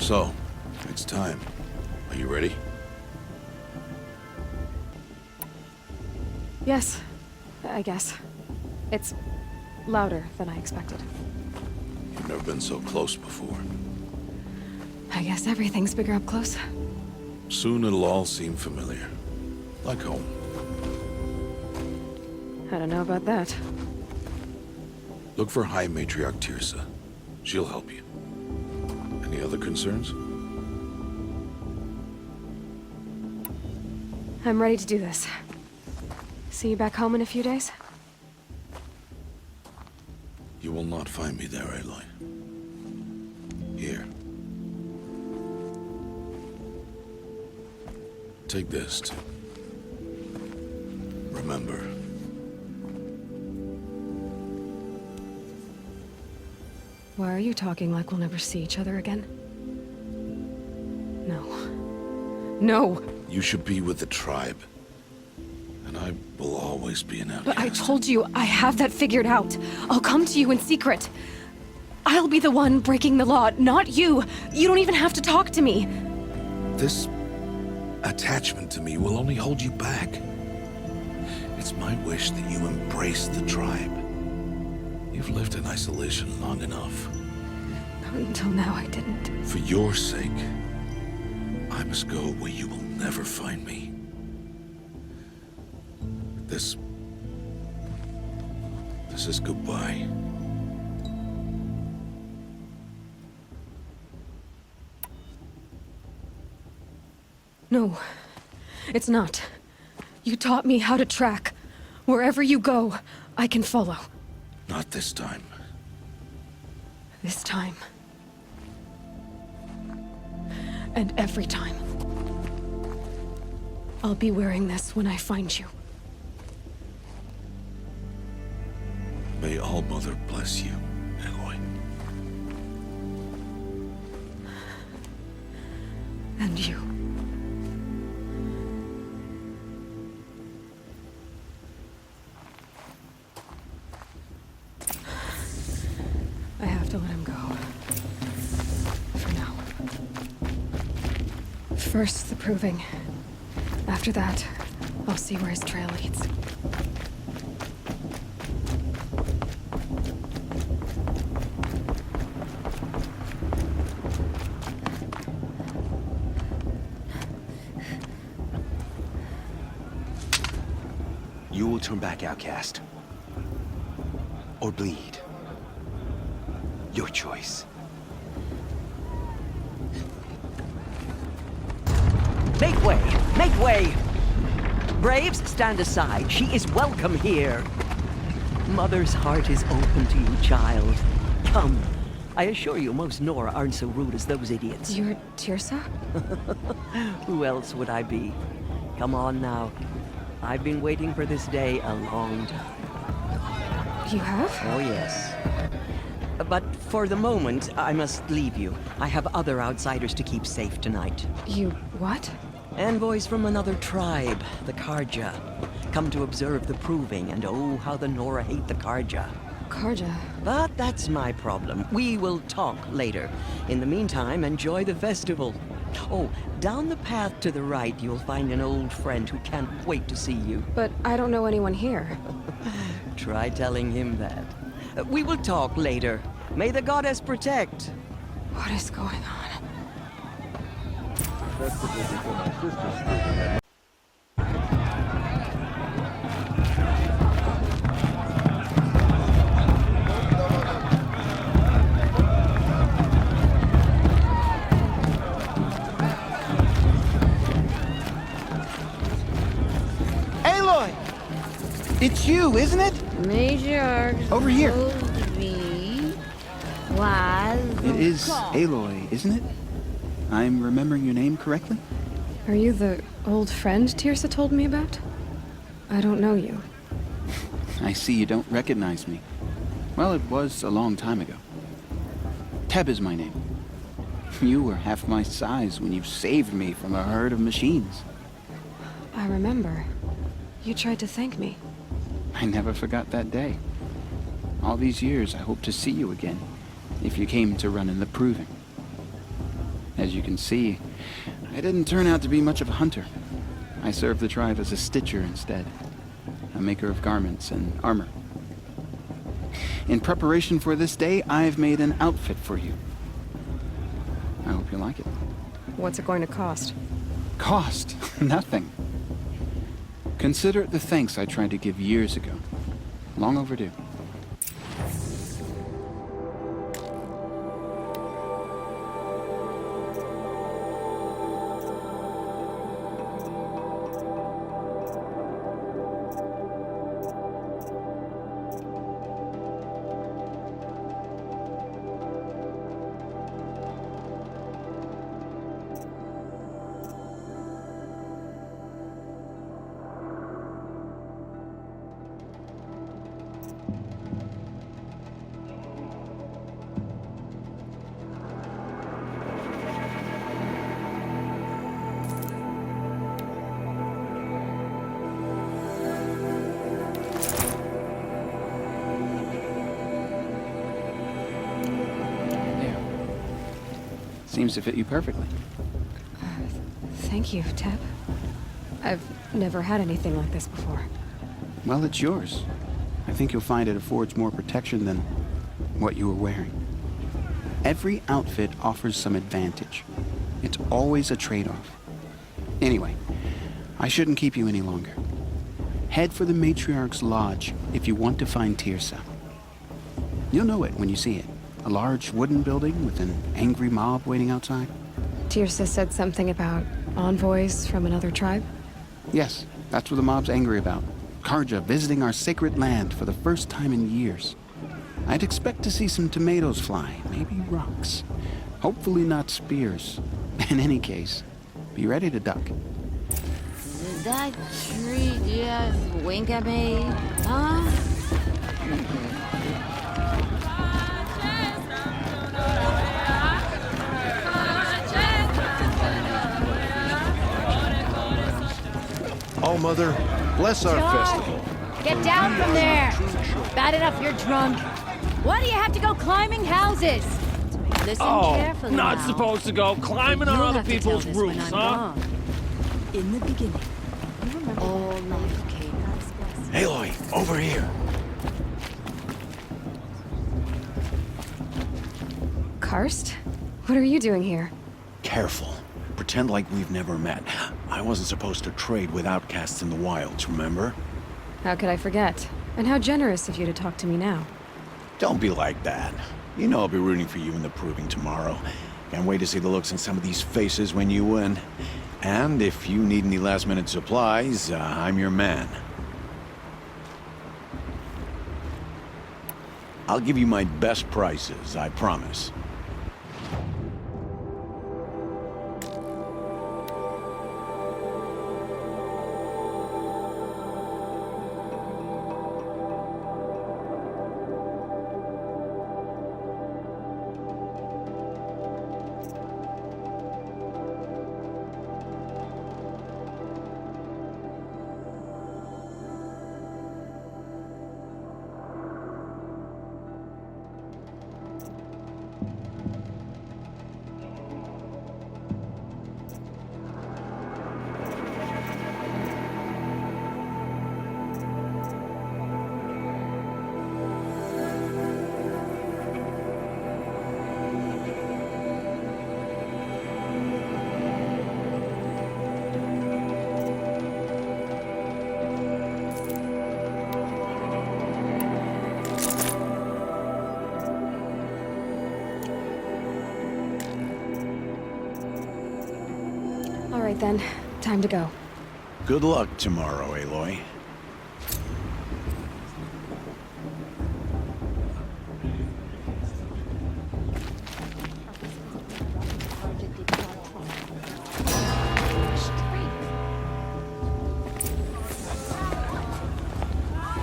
So, it's time. Are you ready? Yes, I guess. It's louder than I expected. You've never been so close before. I guess everything's bigger up close. Soon it'll all seem familiar. Like home. I don't know about that. Look for High Matriarch Tirsa. She'll help you. Any other concerns? I'm ready to do this. See you back home in a few days? You will not find me there, Aloy. Here. Take this to remember. Why are you talking like we'll never see each other again? No. No! You should be with the tribe. And I will always be an outcast. But I told you, I have that figured out. I'll come to you in secret. I'll be the one breaking the law, not you. You don't even have to talk to me. This attachment to me will only hold you back. It's my wish that you embrace the tribe. You've lived in isolation long enough. Until now, I didn't. For your sake, I must go where you will never find me. This is goodbye. No, it's not. You taught me how to track. Wherever you go, I can follow. Not this time. This time. And every time. I'll be wearing this when I find you. May All-Mother bless you, Aloy. And you. I have to let him go. For now. First, the proving. After that, I'll see where his trail leads. You will turn back, outcast. Or bleed. Your choice. Make way! Make way! Braves, stand aside. She is welcome here. Mother's heart is open to you, child. Come. I assure you, most Nora aren't so rude as those idiots. You're Tirsa? Who else would I be? Come on now. I've been waiting for this day a long time. You have? Oh, yes. But for the moment, I must leave you. I have other outsiders to keep safe tonight. You what? Envoys from another tribe, the Karja. Come to observe the proving, and oh, how the Nora hate the Karja. Karja. But that's my problem. We will talk later. In the meantime, enjoy the festival. Oh, down the path to the right, you'll find an old friend who can't wait to see you. But I don't know anyone here. Try telling him that. We will talk later. May the goddess protect. What is going on? Aloy! It's you, isn't it? Matriarch Over here. Was It is Aloy, isn't it? I'm remembering your name correctly? Are you the old friend Tirsa told me about? I don't know you. I see you don't recognize me. Well, it was a long time ago. Teb is my name. You were half my size when you saved me from a herd of machines. I remember. You tried to thank me. I never forgot that day. All these years, I hope to see you again, if you came to run in the proving. As you can see, I didn't turn out to be much of a hunter. I served the tribe as a stitcher instead, a maker of garments and armor. In preparation for this day, I've made an outfit for you. I hope you like it. What's it going to cost? Cost? Nothing. Consider it the thanks I tried to give years ago. Long overdue. Seems to fit you perfectly. Thank you, Teb. I've never had anything like this before. Well, it's yours. I think you'll find it affords more protection than what you were wearing. Every outfit offers some advantage. It's always a trade-off. Anyway, I shouldn't keep you any longer. Head for the Matriarch's Lodge if you want to find Tirsa. You'll know it when you see it. A large wooden building with an angry mob waiting outside. Tirsa said something about envoys from another tribe? Yes, that's what the mob's angry about. Karja visiting our sacred land for the first time in years. I'd expect to see some tomatoes fly, maybe rocks. Hopefully not spears. In any case, be ready to duck. Did that tree just wink at me? Huh? Oh, Mother, bless our festival. Get down from there! Bad enough you're drunk. Why do you have to go climbing houses? Listen carefully not now. supposed to go climbing You'll on other have to tell people's this roofs, when I'm huh? gone. In the beginning, all life came. Aloy, over here. Karst? What are you doing here? Careful. Pretend like we've never met. I wasn't supposed to trade with outcasts in the wilds, remember? How could I forget? And how generous of you to talk to me now. Don't be like that. You know I'll be rooting for you in the proving tomorrow. Can't wait to see the looks on some of these faces when you win. And if you need any last-minute supplies, I'm your man. I'll give you my best prices, I promise. All right then, time to go. Good luck tomorrow, Aloy.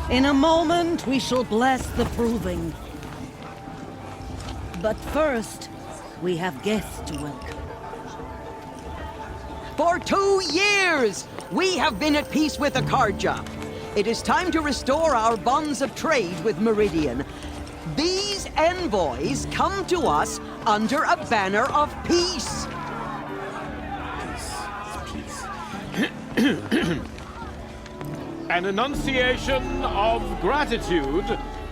In a moment, we shall bless the proving. But first, we have guests to welcome. For 2 years, we have been at peace with Akarja. It is time to restore our bonds of trade with Meridian. These envoys come to us under a banner of peace. An enunciation of gratitude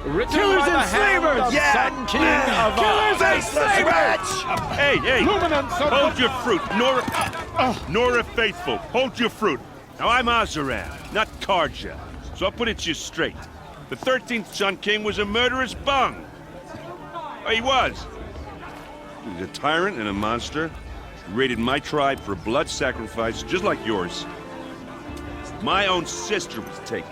written Killers by the and hand slavers! of Yeah! Sun King of Killers and slavers! Hey, hey! Luminance of Hold your fruit, Nora Faithful. Hold your fruit. Now I'm Azaran, not Karja, so I'll put it to you straight. The 13th Sun King was a murderous bung. Oh, he was. He was a tyrant and a monster. He raided my tribe for blood sacrifice, just like yours. My own sister was taken.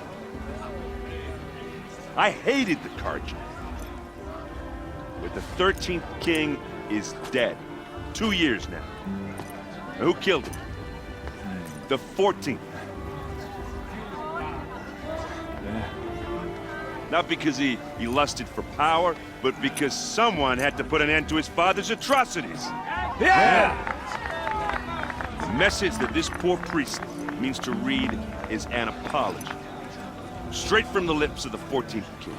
I hated the Karja. But the 13th king is dead. 2 years now. Now, who killed him? The 14th. Not because he lusted for power, but because someone had to put an end to his father's atrocities. Yeah! The message that this poor priest means to read is an apology. Straight from the lips of the 14th king.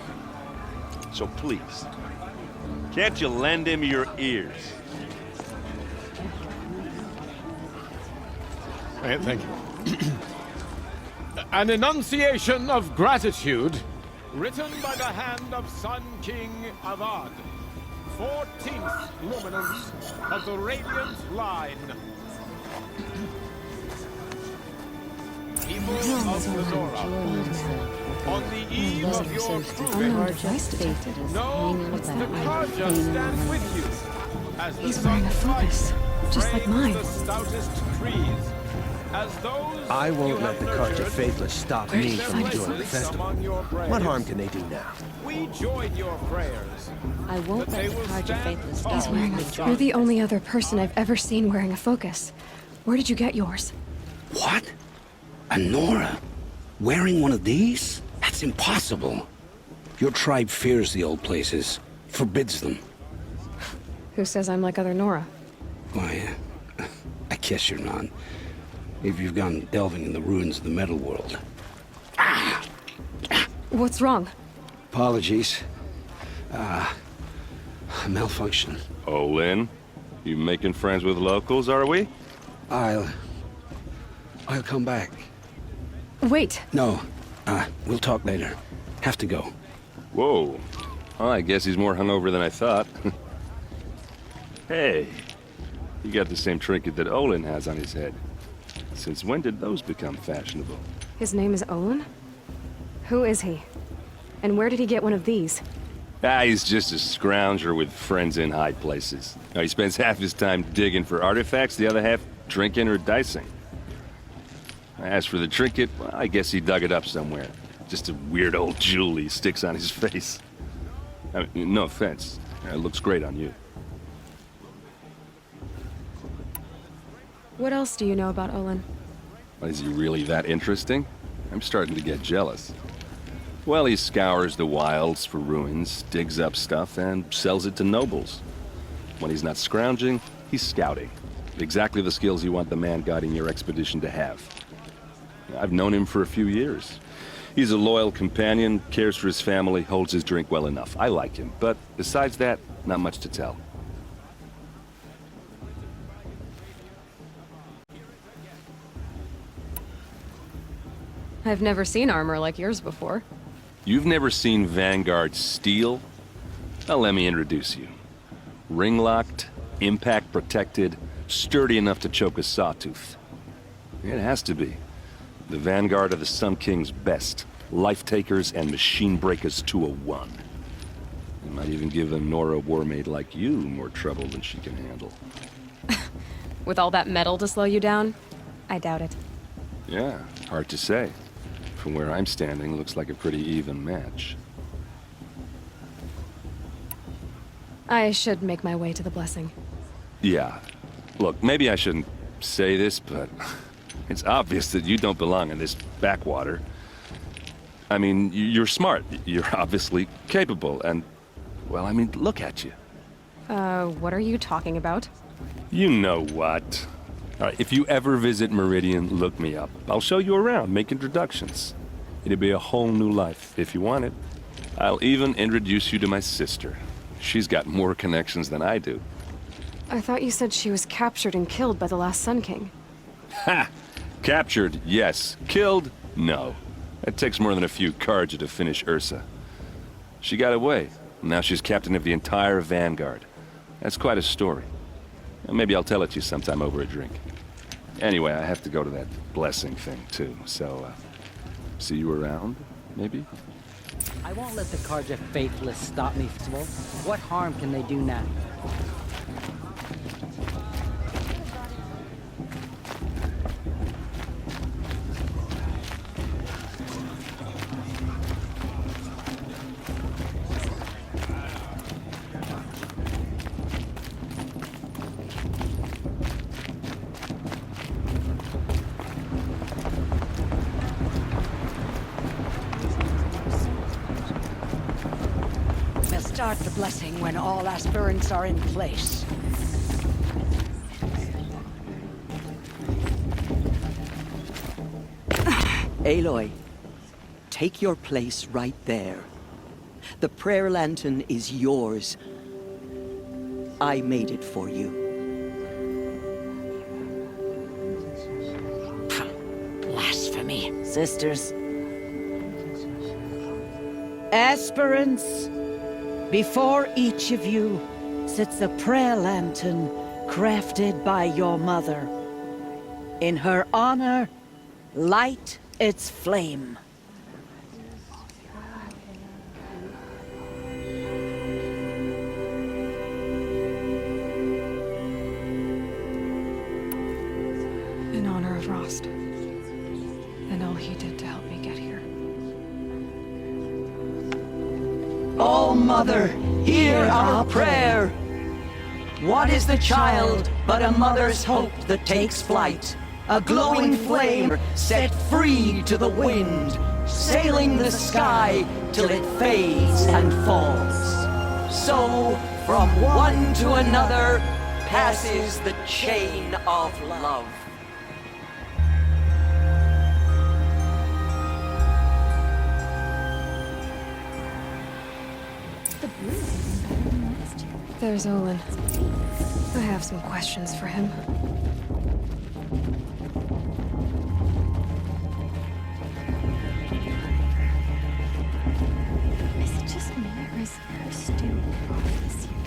So please, can't you lend him your ears? Thank you. An enunciation of gratitude written by the hand of Sun King Avad, 14th luminance of the Radiant Line. People of Lenora, on the eve of your proving, know the Karja stand with you as the He's wearing a focus, just like mine. the stoutest trees. As those I won't you let the have Karja nurtured Faithless stop me their from enjoying the places festival. among your braves. What harm can they do now? We join your prayers. I won't That let they the will Karja stand Faithless tall stop in me the from dark. You're the only other person I've ever seen wearing a focus. Where did you get yours? What? A Nora? Wearing one of these? That's impossible. Your tribe fears the old places, forbids them. Who says I'm like other Nora? Why, I guess you're not. If you've gone delving in the ruins of the metal world. What's wrong? Apologies. A malfunction. Oh, Lynn, you making friends with locals, are we? I'll come back. Wait. No, we'll talk later. Have to go. Whoa. Well, I guess he's more hungover than I thought. Hey, you got the same trinket that Olin has on his head. Since when did those become fashionable? His name is Olin? Who is he? And where did he get one of these? He's just a scrounger with friends in high places. He spends half his time digging for artifacts, the other half drinking or dicing. As for the trinket, well, I guess he dug it up somewhere. Just a weird old jewel he sticks on his face. I mean, no offense. It looks great on you. What else do you know about Olin? Is he really that interesting? I'm starting to get jealous. Well, he scours the wilds for ruins, digs up stuff, and sells it to nobles. When he's not scrounging, he's scouting. Exactly the skills you want the man guiding your expedition to have. I've known him for a few years. He's a loyal companion, cares for his family, holds his drink well enough. I like him, but besides that, not much to tell. I've never seen armor like yours before. You've never seen Vanguard steel? Well, let me introduce you. Ring-locked, impact-protected, sturdy enough to choke a sawtooth. It has to be. The Vanguard are the Sun King's best. Life-takers and machine-breakers to a one. It might even give a Nora warmaid like you more trouble than she can handle. With all that metal to slow you down? I doubt it. Yeah, hard to say. From where I'm standing, looks like a pretty even match. I should make my way to the blessing. Yeah. Look, maybe I shouldn't say this, but it's obvious that you don't belong in this backwater. I mean, you're smart. You're obviously capable, and, well, I mean, look at you. What are you talking about? You know what. All right, if you ever visit Meridian, look me up. I'll show you around, make introductions. It'll be a whole new life, if you want it. I'll even introduce you to my sister. She's got more connections than I do. I thought you said she was captured and killed by the last Sun King. Ha! Captured, yes. Killed, no. It takes more than a few Carja to finish Ursa. She got away. Now she's captain of the entire Vanguard. That's quite a story. Maybe I'll tell it to you sometime over a drink. Anyway, I have to go to that blessing thing, too. So, see you around, maybe? I won't let the Carja faithless stop me, Festival. What harm can they do now? Start the blessing when all aspirants are in place. Aloy, take your place right there. The prayer lantern is yours. I made it for you. Blasphemy. Sisters. Aspirants. Before each of you sits a prayer lantern crafted by your mother. In her honor, light its flame. In honor of Rost. And all he did to help me get here. Oh, Mother, hear our prayer. What is the child but a mother's hope that takes flight? A glowing flame set free to the wind, sailing the sky till it fades and falls. So, from one to another, passes the chain of love. There's Olin. I have some questions for him. Is it just me, or is her stew off this year?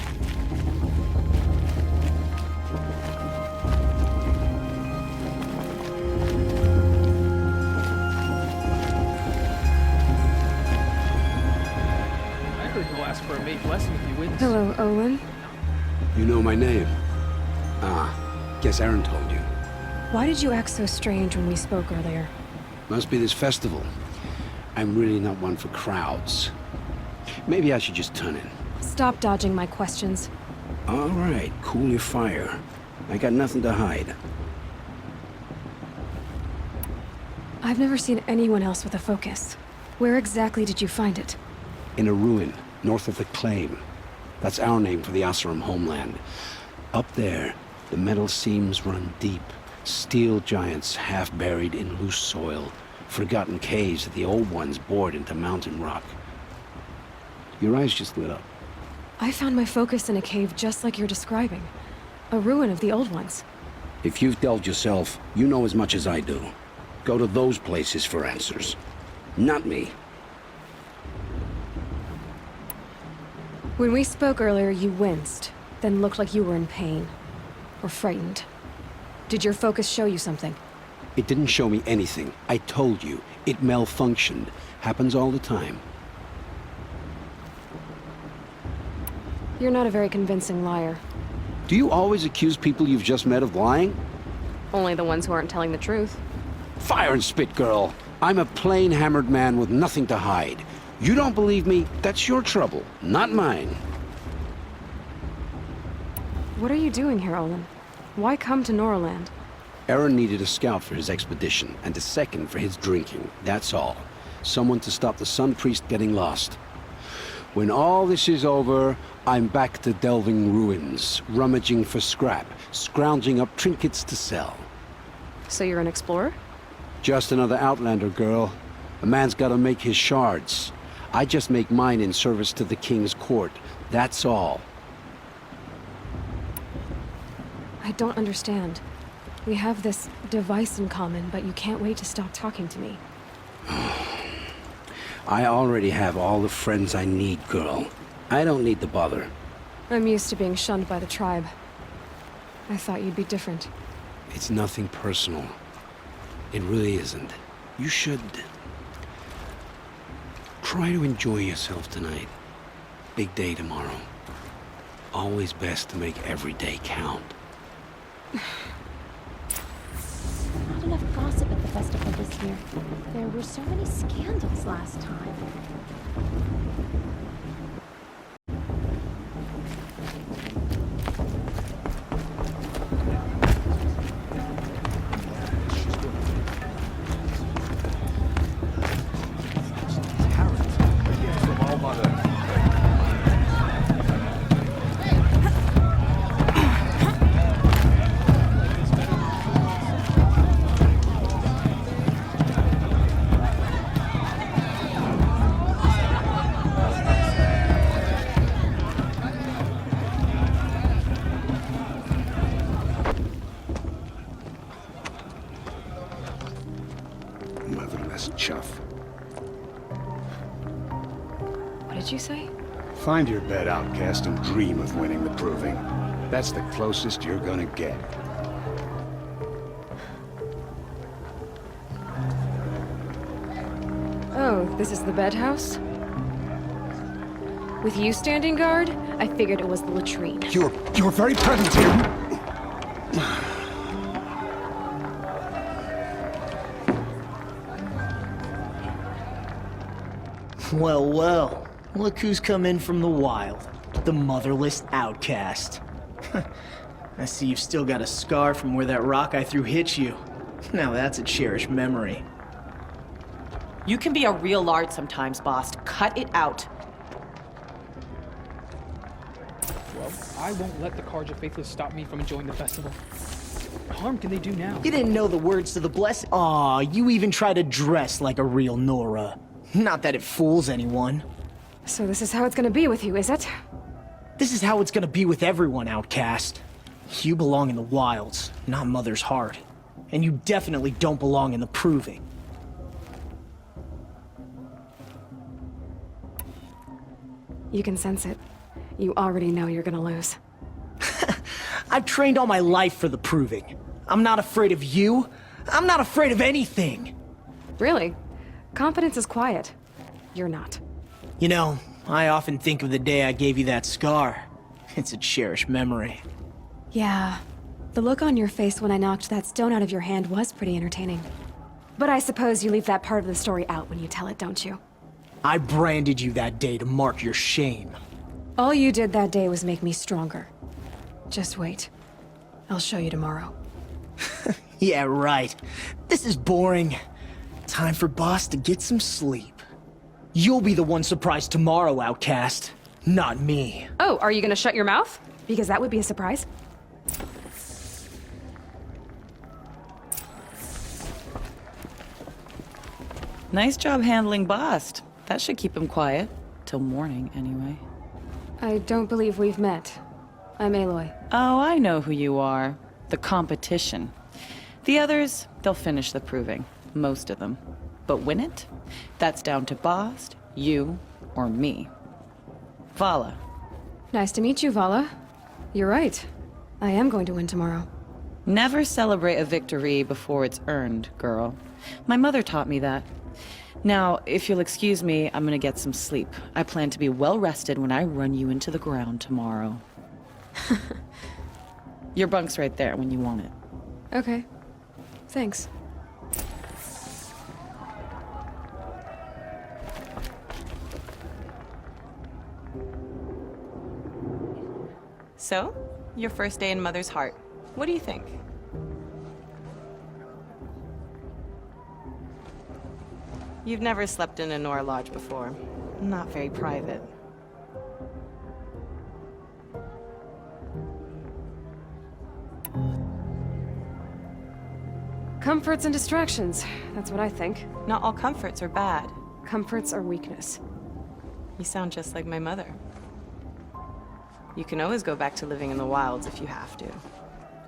I heard you'll ask for a mate blessing if you win. Hello, Olin. You know my name? Ah, guess Aaron told you. Why did you act so strange when we spoke earlier? Must be this festival. I'm really not one for crowds. Maybe I should just turn in. Stop dodging my questions. All right, cool your fire. I got nothing to hide. I've never seen anyone else with a focus. Where exactly did you find it? In a ruin, north of the Claim. That's our name for the Oseram homeland. Up there, the metal seams run deep. Steel giants half buried in loose soil. Forgotten caves that the old ones bored into mountain rock. Your eyes just lit up. I found my focus in a cave just like you're describing. A ruin of the old ones. If you've delved yourself, you know as much as I do. Go to those places for answers. Not me. When we spoke earlier, you winced, then looked like you were in pain. Or frightened. Did your focus show you something? It didn't show me anything. I told you. It malfunctioned. Happens all the time. You're not a very convincing liar. Do you always accuse people you've just met of lying? Only the ones who aren't telling the truth. Fire and spit, girl. I'm a plain hammered man with nothing to hide. You don't believe me, that's your trouble, not mine. What are you doing here, Olin? Why come to Norland? Aaron needed a scout for his expedition, and a second for his drinking, that's all. Someone to stop the Sun Priest getting lost. When all this is over, I'm back to delving ruins, rummaging for scrap, scrounging up trinkets to sell. So you're an explorer? Just another Outlander, girl. A man's gotta make his shards. I just make mine in service to the King's court. That's all. I don't understand. We have this device in common, but you can't wait to stop talking to me. I already have all the friends I need, girl. I don't need the bother. I'm used to being shunned by the tribe. I thought you'd be different. It's nothing personal. It really isn't. You should... try to enjoy yourself tonight. Big day tomorrow. Always best to make every day count. Not enough gossip at the festival this year. There were so many scandals last time. Motherless chuff. What did you say? Find your bed, outcast, and dream of winning the proving. That's the closest you're gonna get. Oh, this is the bedhouse? With you standing guard, I figured it was the latrine. Your very presence here... Well, well. Look who's come in from the wild. The motherless outcast. I see you've still got a scar from where that rock I threw hit you. Now that's a cherished memory. You can be a real lard sometimes, boss. Cut it out. Well, I won't let the Carja Faithless stop me from enjoying the festival. What harm can they do now? You didn't know the words to the blessing. Aw, you even try to dress like a real Nora. Not that it fools anyone. So this is how it's gonna be with you, is it? This is how it's gonna be with everyone, outcast. You belong in the wilds, not Mother's heart. And you definitely don't belong in the proving. You can sense it. You already know you're gonna lose. I've trained all my life for the proving. I'm not afraid of you. I'm not afraid of anything. Really? Confidence is quiet. You're not. You know, I often think of the day I gave you that scar. It's a cherished memory. Yeah. The look on your face when I knocked that stone out of your hand was pretty entertaining. But I suppose you leave that part of the story out when you tell it, don't you? I branded you that day to mark your shame. All you did that day was make me stronger. Just wait. I'll show you tomorrow. Yeah, right. This is boring. Time for Boss to get some sleep. You'll be the one surprised tomorrow, outcast. Not me. Oh, are you gonna shut your mouth? Because that would be a surprise. Nice job handling Bast. That should keep him quiet. Till morning, anyway. I don't believe we've met. I'm Aloy. Oh, I know who you are. The competition. The others, they'll finish the proving. Most of them. But win it? That's down to Bast, you, or me. Vala. Nice to meet you, Vala. You're right. I am going to win tomorrow. Never celebrate a victory before it's earned, girl. My mother taught me that. Now, if you'll excuse me, I'm gonna get some sleep. I plan to be well rested when I run you into the ground tomorrow. Your bunk's right there when you want it. Okay. Thanks. So, your first day in Mother's heart. What do you think? You've never slept in a Nora lodge before. Not very private. Comforts and distractions. That's what I think. Not all comforts are bad. Comforts are weakness. You sound just like my mother. You can always go back to living in the wilds if you have to.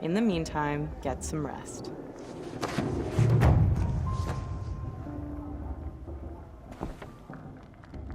In the meantime, get some rest.